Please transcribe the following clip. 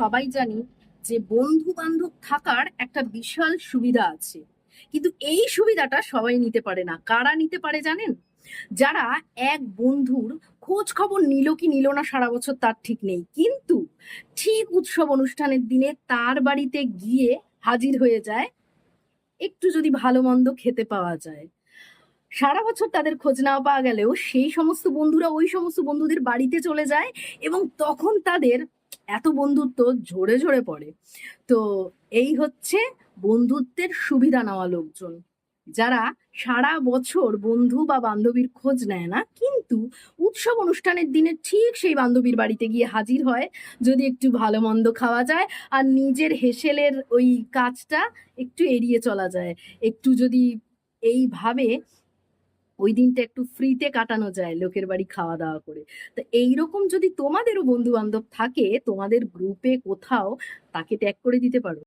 সবাই জানি যে বন্ধু বান্ধব থাকার একটা বিশাল সুবিধা আছে, কিন্তু এই সুবিধাটা সবাই নিতে পারে না। কারা নিতে পারে জানেন? যারা এক বন্ধুর খোঁজ খবর নিল কি নিল না সারা বছর তার ঠিক নেই, কিন্তু ঠিক উৎসব অনুষ্ঠানের দিনে তার বাড়িতে গিয়ে হাজির হয়ে যায় একটু যদি ভালো মন্দ খেতে পাওয়া যায়। সারা বছর তাদের খোঁজ না পাওয়া গেলেও সেই সমস্ত বন্ধুরা ওই সমস্ত বন্ধুদের বাড়িতে চলে যায়, এবং তখন তাদের এত বন্ধুত্ব ঝরে ঝরে পড়ে। তো এই হচ্ছে বন্ধুত্বের সুবিধা নেওয়া লোকজন, যারা সারা বছর বন্ধু বা বান্ধবীর খোঁজ নেয় না, কিন্তু উৎসব অনুষ্ঠানের দিনে ঠিক সেই বান্ধবীর বাড়িতে গিয়ে হাজির হয় যদি একটু ভালো মন্দ খাওয়া যায়, আর নিজের হেসেলের ওই কাজটা একটু এড়িয়ে চলা যায়, একটু যদি এইভাবে ওই দিনটা একটু ফ্রিতে কাটানো যায় লোকের বাড়ি খাওয়া দাওয়া করে। তো এইরকম যদি তোমাদেরও বন্ধু বান্ধব থাকে তোমাদের গ্রুপে কোথাও, তাকে ট্যাগ করে দিতে পারো।